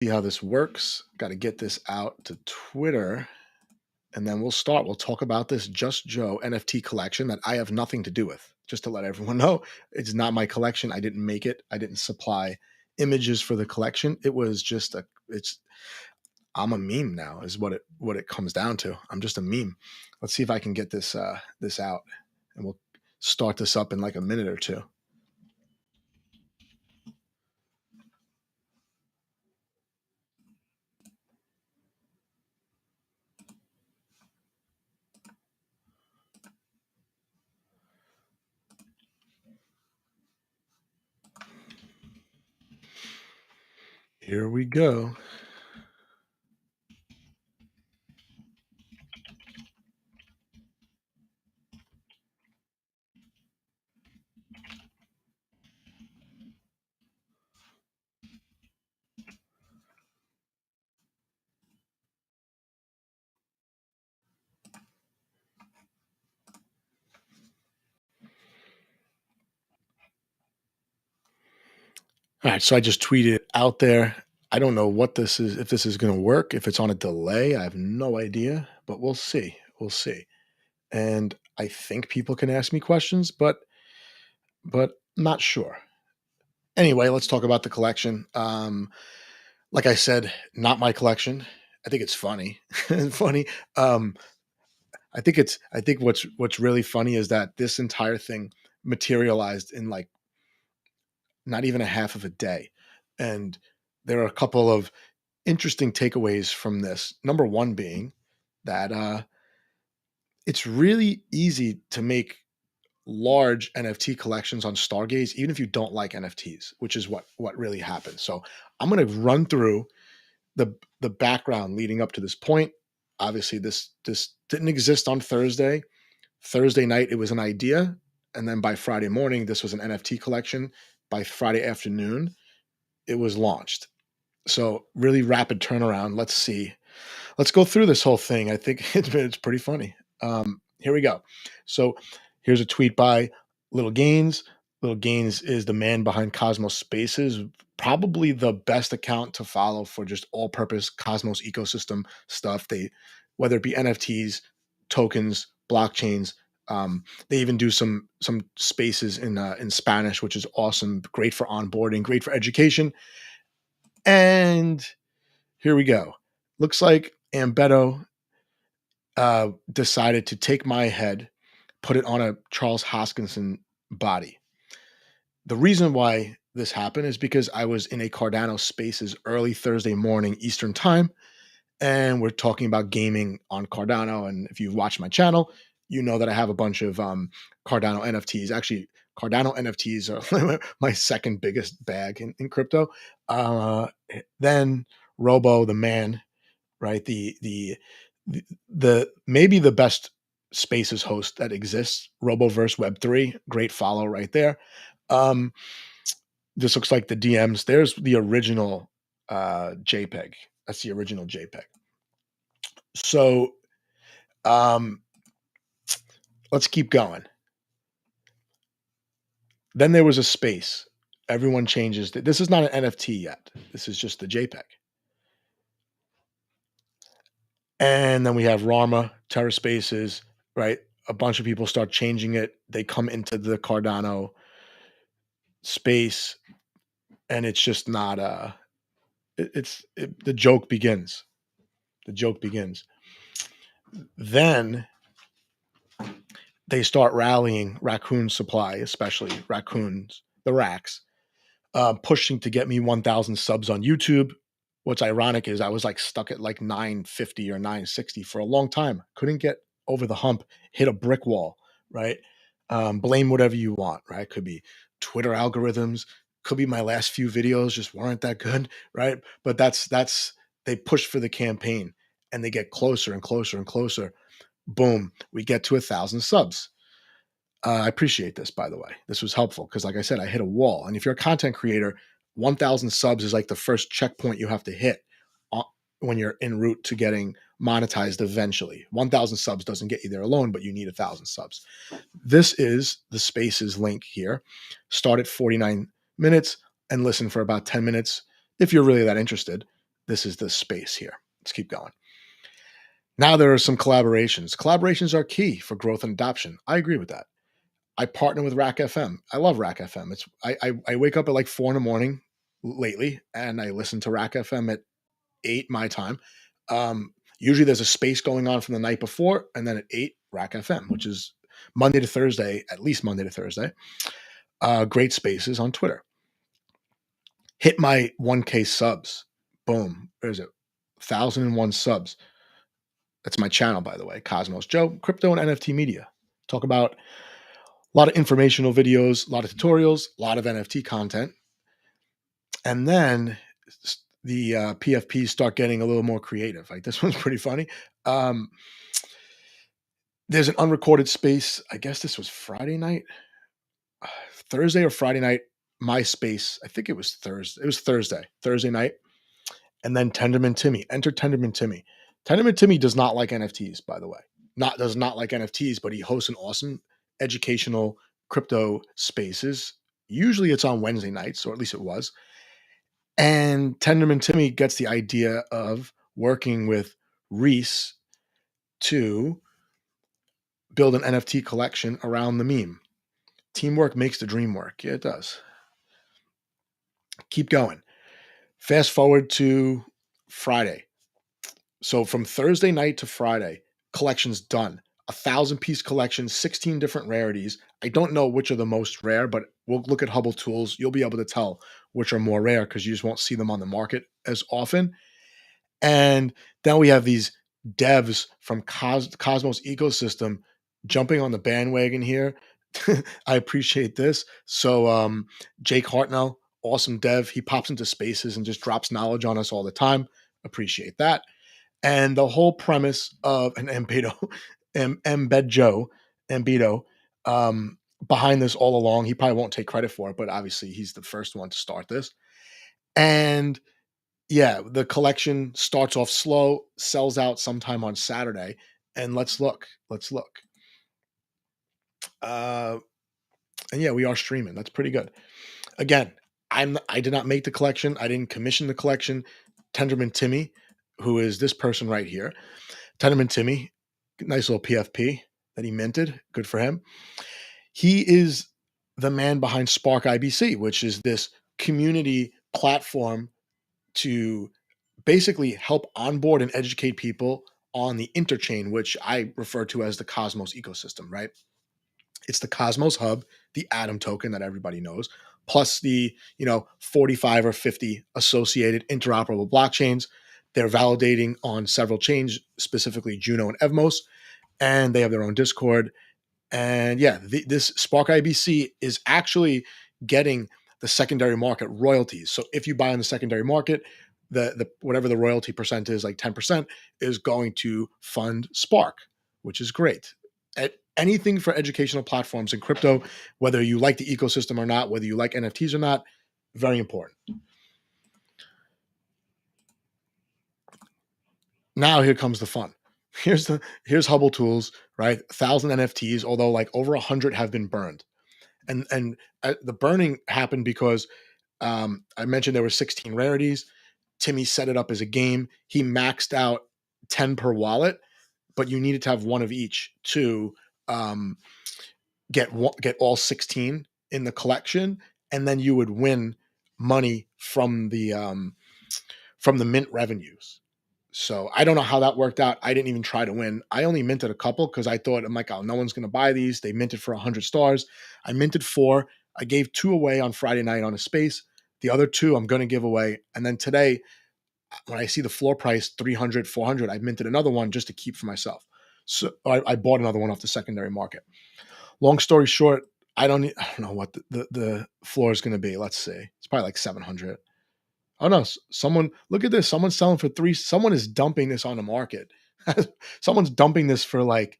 See how this works. Got to get this out to Twitter, and then we'll start. We'll talk about this Just Joe NFT collection that I have nothing to do with. Just to let everyone know, it's not my collection. I didn't make it. I didn't supply images for the collection. It was just a. It's. I'm a meme now. Is what it comes down to. I'm just a meme. Let's see if I can get this out, and we'll start this up in like a minute or two. Here we go. All right, so I just tweeted it out there. I don't know what this is, if this is going to work, if it's on a delay. I have no idea, but we'll see. We'll see. And I think people can ask me questions, but not sure. Anyway, let's talk about the collection. Like I said, not my collection. I think it's funny. Funny. Um, I think what's really funny is that this entire thing materialized in like not even a half of a day. And there are a couple of interesting takeaways from this. Number one being that it's really easy to make large NFT collections on Stargaze, even if you don't like NFTs, which is what really happened. So I'm going to run through the background leading up to this point. Obviously, this didn't exist on Thursday. Thursday night, it was an idea, and then by Friday morning, this was an NFT collection. By Friday afternoon, it was launched. So really rapid turnaround. Let's see. Let's go through this whole thing. I think it's pretty funny. Here we go. So here's a tweet by Little Gains. Little Gains is the man behind Cosmos Spaces, probably the best account to follow for just all-purpose Cosmos ecosystem stuff. They, whether it be NFTs, tokens, blockchains. They even do some spaces in Spanish, which is awesome. Great for onboarding, great for education. And here we go. Looks like Ambeto decided to take my head, put it on a Charles Hoskinson body. The reason why this happened is because I was in a Cardano Spaces early Thursday morning Eastern time, and we're talking about gaming on Cardano. And if you've watched my channel, you know that I have a bunch of Cardano NFTs. Actually, Cardano NFTs are my second biggest bag in crypto. Then Robo, the man, right? The maybe the best spaces host that exists, Roboverse Web3, great follow right there. Um, this looks like the DMs. There's the original JPEG. That's the original JPEG. So um, let's keep going. Then there was a space. Everyone changes. This is not an NFT yet. This is just the JPEG. And then we have Rarma, Terra Spaces, right? A bunch of people start changing it. They come into the Cardano space, and it's just not the joke begins. The joke begins. Then they start rallying Raccoon Supply, especially Raccoons, the Racks, pushing to get me 1,000 subs on YouTube. What's ironic is I was like stuck at like 950 or 960 for a long time. Couldn't get over the hump, hit a brick wall, right? Blame whatever you want, right? Could be Twitter algorithms, could be my last few videos just weren't that good, right? But that's they push for the campaign and they get closer and closer and closer. Boom, we get to 1,000 subs. I appreciate this, by the way. This was helpful because, like I said, I hit a wall. And if you're a content creator, 1,000 subs is like the first checkpoint you have to hit when you're en route to getting monetized eventually. 1,000 subs doesn't get you there alone, but you need 1,000 subs. This is the Spaces link here. Start at 49 minutes and listen for about 10 minutes if you're really that interested. this is the space here. Let's keep going. Now there are some collaborations. Collaborations are key for growth and adoption. I agree with that. I partner with Rack FM. I love Rack FM. I wake up at like 4 in the morning lately, and I listen to Rack FM at 8 my time. Usually there's a space going on from the night before, and then at 8, Rack FM, which is Monday to Thursday, at least Monday to Thursday. Great spaces on Twitter. Hit my 1K subs. Boom. There's it. 1,001 subs. That's my channel, by the way. Cosmos Joe, crypto and NFT media. Talk about a lot of informational videos, a lot of tutorials, a lot of NFT content. And then the PFPs start getting a little more creative. Like this one's pretty funny. There's an unrecorded space. I guess this was Friday night, Thursday or Friday night. My space. I think it was Thursday. It was Thursday night. And then Tenderman Timmy. Enter Tenderman Timmy. Tenderman Timmy does not like NFTs, by the way. Does not like NFTs, but he hosts an awesome educational crypto spaces. Usually it's on Wednesday nights, or at least it was. And Tenderman Timmy gets the idea of working with Reese to build an NFT collection around the meme. Teamwork makes the dream work. Yeah, it does. Keep going. Fast forward to Friday. So from Thursday night to Friday, collection's done. 1,000-piece collection, 16 different rarities. I don't know which are the most rare, but we'll look at Hubble Tools. You'll be able to tell which are more rare because you just won't see them on the market as often. And then we have these devs from Cosmos ecosystem jumping on the bandwagon here. I appreciate this. So Jake Hartnell, awesome dev. He pops into spaces and just drops knowledge on us all the time. Appreciate that. And the whole premise of an Embedo, behind this all along, he probably won't take credit for it, but obviously he's the first one to start this. And yeah, the collection starts off slow, sells out sometime on Saturday. And let's look. And yeah, we are streaming. That's pretty good. Again, I did not make the collection. I didn't commission the collection. Tenderman Timmy, who is this person right here. Tenderman Timmy, nice little PFP that he minted. Good for him. He is the man behind Spark IBC, which is this community platform to basically help onboard and educate people on the interchain, which I refer to as the Cosmos ecosystem, right? It's the Cosmos Hub, the Atom token that everybody knows, plus the 45 or 50 associated interoperable blockchains. They're validating on several chains, specifically Juno and Evmos, and they have their own Discord. And yeah, this Spark IBC is actually getting the secondary market royalties. So if you buy on the secondary market, the whatever the royalty percent is, like 10%, is going to fund Spark, which is great. Anything for educational platforms in crypto, whether you like the ecosystem or not, whether you like NFTs or not, very important. Now here comes the fun. Here's Hubble Tools, right? 1,000 NFTs, although like over 100 have been burned. And the burning happened because I mentioned there were 16 rarities. Timmy set it up as a game. He maxed out 10 per wallet, but you needed to have one of each to get all 16 in the collection, and then you would win money from the mint revenues. So I don't know how that worked out. I didn't even try to win. I only minted a couple because I thought, I'm like, oh, no one's going to buy these. They minted for 100 stars. I minted 4. I gave 2 away on Friday night on a space. The other 2 I'm going to give away. And then today, when I see the floor price 300, 400, I minted another one just to keep for myself. So I bought another one off the secondary market. Long story short, I don't know what the floor is going to be. Let's see. It's probably like 700. Oh no, someone look at this. Someone's selling for 3. Someone is dumping this on the market. Someone's dumping this for like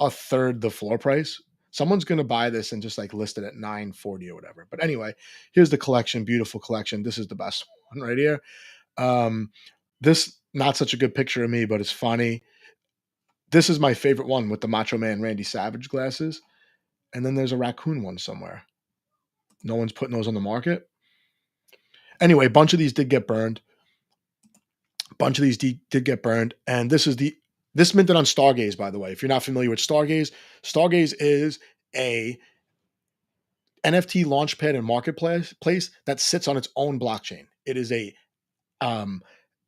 a third the floor price. Someone's going to buy this and just like list it at 940 or whatever. But anyway, here's the collection. Beautiful collection. This is the best one right here. This not such a good picture of me, but it's funny. This is my favorite one with the Macho Man Randy Savage glasses. And then there's a raccoon one somewhere. No one's putting those on the market. Anyway, a bunch of these did get burned. bunch of these did get burned, and this minted on Stargaze, by the way. If you're not familiar with Stargaze, Stargaze is a NFT launchpad and marketplace place that sits on its own blockchain. It is a um,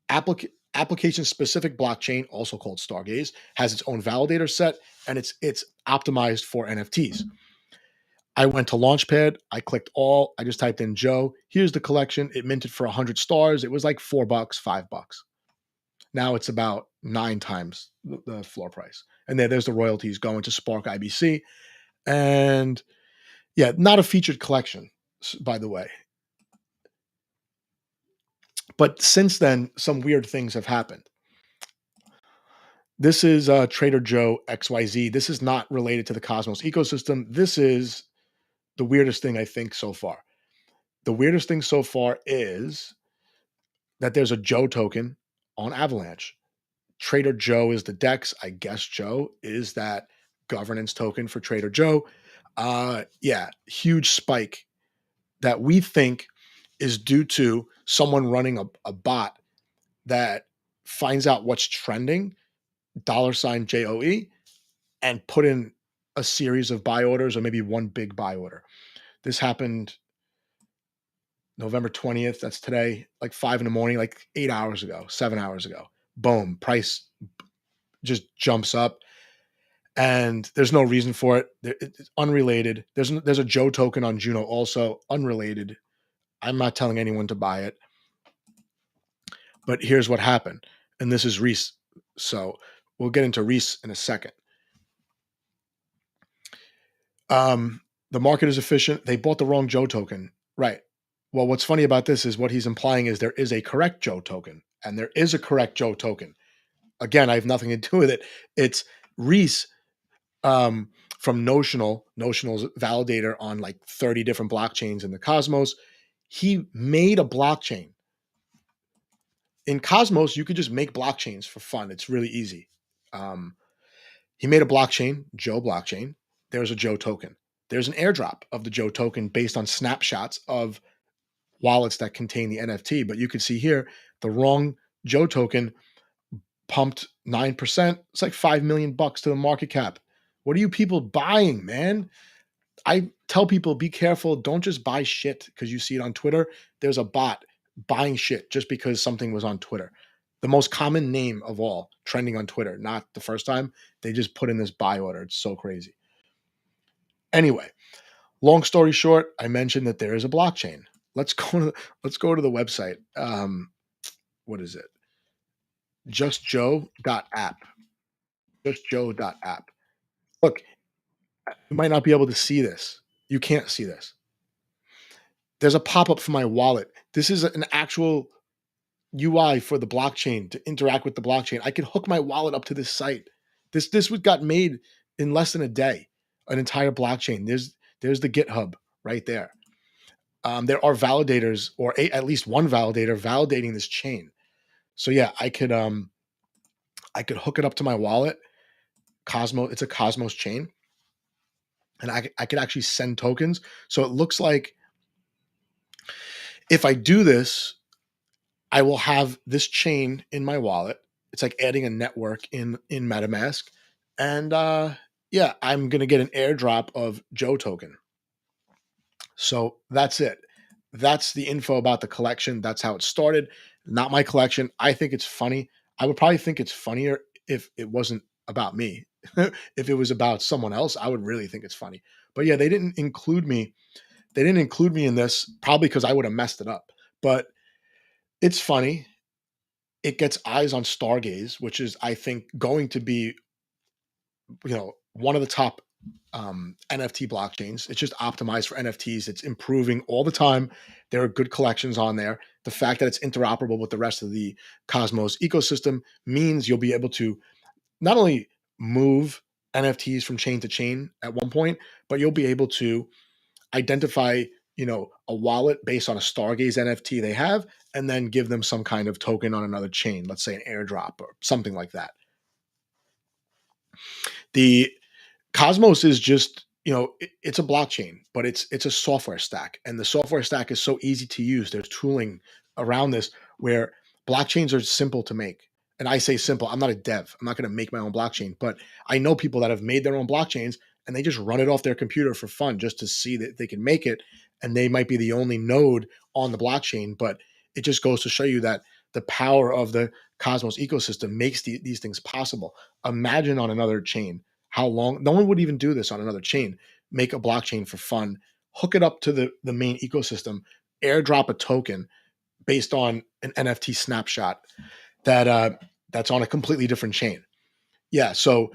application specific blockchain, also called Stargaze, has its own validator set, and it's optimized for NFTs. I went to Launchpad. I clicked all. I just typed in Joe. Here's the collection. It minted for 100 stars. It was like $4, $5. Now it's about 9 times the floor price. And there's the royalties going to Spark IBC. And yeah, not a featured collection, by the way. But since then, some weird things have happened. This is Trader Joe XYZ. This is not related to the Cosmos ecosystem. This is the weirdest thing I think so far. The weirdest thing so far is that there's a Joe token on Avalanche. Trader Joe is the DEX. I guess Joe is that governance token for Trader Joe. Yeah, huge spike that we think is due to someone running a bot that finds out what's trending, $JOE, and put in a series of buy orders or maybe one big buy order. This happened November 20th. That's today, like 5 in the morning, like 8 hours ago, 7 hours ago. Boom, price just jumps up. And there's no reason for it. It's unrelated. There's a Joe token on Juno also, unrelated. I'm not telling anyone to buy it. But here's what happened. And this is Reese. So we'll get into Reese in a second. The market is efficient. They bought the wrong Joe token. Right. Well, what's funny about this is what he's implying is there is a correct Joe token. And there is a correct Joe token. Again, I have nothing to do with it. It's Reese from Notional's validator on like 30 different blockchains in the Cosmos. He made a blockchain. In Cosmos, you could just make blockchains for fun. It's really easy. He made a blockchain, Joe blockchain. There's a Joe token. There's an airdrop of the Joe token based on snapshots of wallets that contain the NFT. But you can see here, the wrong Joe token pumped 9%. It's like $5 million to the market cap. What are you people buying, man? I tell people, be careful. Don't just buy shit because you see it on Twitter. There's a bot buying shit just because something was on Twitter. The most common name of all trending on Twitter, not the first time. They just put in this buy order. It's so crazy. Anyway, long story short, I mentioned that there is a blockchain. Let's go to the website. What is it? JustJoe.app. JustJoe.app. Look, you might not be able to see this. You can't see this. There's a pop-up for my wallet. This is an actual UI for the blockchain to interact with the blockchain. I could hook my wallet up to this site. This got made in less than a day. An entire blockchain. There's the GitHub right there. There are validators, or at least one validator validating this chain. So yeah, I could hook it up to my wallet. Cosmos, it's a Cosmos chain, and I could actually send tokens. So it looks like if I do this, I will have this chain in my wallet. It's like adding a network in MetaMask, and yeah, I'm gonna get an airdrop of Joe token. So that's it. That's the info about the collection. That's how it started. Not my collection. I think it's funny. I would probably think it's funnier if it wasn't about me. If it was about someone else, I would really think it's funny. But yeah, they didn't include me. They didn't include me in this, probably because I would have messed it up. But it's funny. It gets eyes on Stargaze, which is, I think, going to be, one of the top NFT blockchains. It's just optimized for NFTs. It's improving all the time. There are good collections on there. The fact that it's interoperable with the rest of the Cosmos ecosystem means you'll be able to not only move NFTs from chain to chain at one point, but you'll be able to identify, a wallet based on a Stargaze NFT they have, and then give them some kind of token on another chain, let's say an airdrop or something like that. The Cosmos is just, it's a blockchain, but it's a software stack, and the software stack is so easy to use. There's tooling around this where blockchains are simple to make. And I say simple, I'm not a dev. I'm not going to make my own blockchain, but I know people that have made their own blockchains and they just run it off their computer for fun just to see that they can make it. And they might be the only node on the blockchain, but it just goes to show you that the power of the Cosmos ecosystem makes these things possible. Imagine on another chain how long no one would even do this on another chain. Make a blockchain for fun, hook it up to the main ecosystem, airdrop a token based on an NFT snapshot that that's on a completely different chain. Yeah. So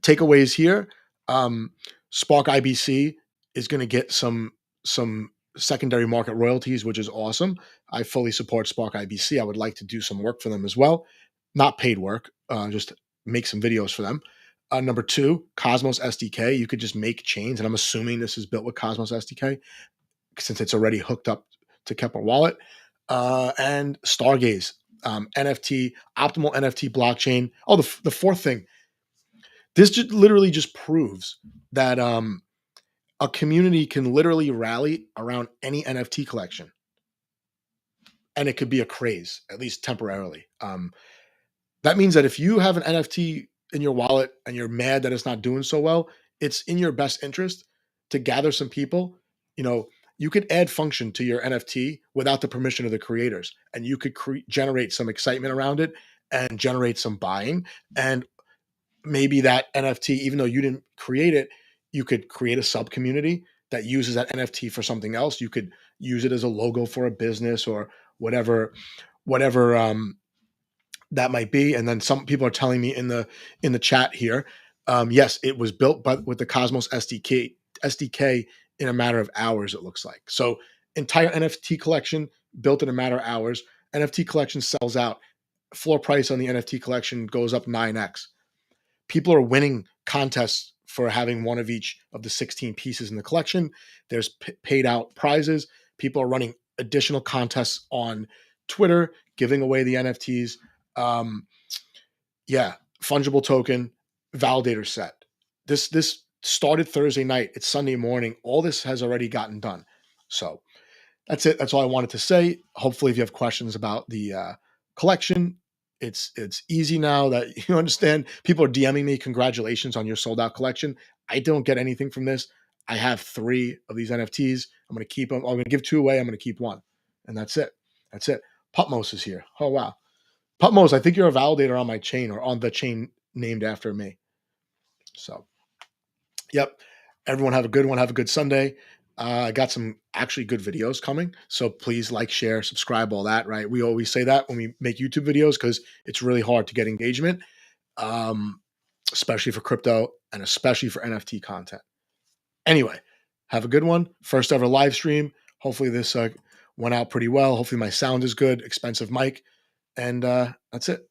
takeaways here: Spark IBC is going to get some secondary market royalties, which is awesome. I fully support Spark IBC. I would like to do some work for them as well, not paid work, just make some videos for them. Number two, Cosmos SDK. You could just make chains, and I'm assuming this is built with Cosmos SDK since it's already hooked up to Keplr Wallet. And Stargaze, NFT, optimal NFT blockchain. Oh, the fourth thing, this literally just proves that a community can literally rally around any NFT collection, and it could be a craze, at least temporarily. That means that if you have an NFT in your wallet and you're mad that it's not doing so well, it's in your best interest to gather some people. You know, you could add function to your NFT without the permission of the creators, and you could generate some excitement around it and generate some buying. And maybe that NFT, even though you didn't create it, you could create a sub community that uses that NFT for something else. You could use it as a logo for a business or whatever that might be. And then some people are telling me in the chat here, yes, it was built with the Cosmos SDK in a matter of hours. It looks like so. Entire NFT collection built in a matter of hours. NFT collection sells out. Floor price on the NFT collection goes up 9x. People are winning contests for having one of each of the 16 pieces in the collection. There's paid out prizes. People are running additional contests on Twitter, giving away the NFTs. Yeah, fungible token, validator set. This started Thursday night. It's Sunday morning. All this has already gotten done. So that's it. That's all I wanted to say. Hopefully, if you have questions about the collection, it's easy now that you understand. People are DMing me, congratulations on your sold out collection. I don't get anything from this. I have 3 of these NFTs. I'm going to keep them. I'm going to give 2 away. I'm going to keep 1, and that's it. That's it. Putmos is here. Oh wow, Putmos. I think you're a validator on my chain or on the chain named after me. So, yep. Everyone have a good one. Have a good Sunday. I got some actually good videos coming. So please like, share, subscribe, all that, right? We always say that when we make YouTube videos because it's really hard to get engagement, especially for crypto and especially for NFT content. Anyway, have a good one. First ever live stream. Hopefully this went out pretty well. Hopefully my sound is good. Expensive mic. And that's it.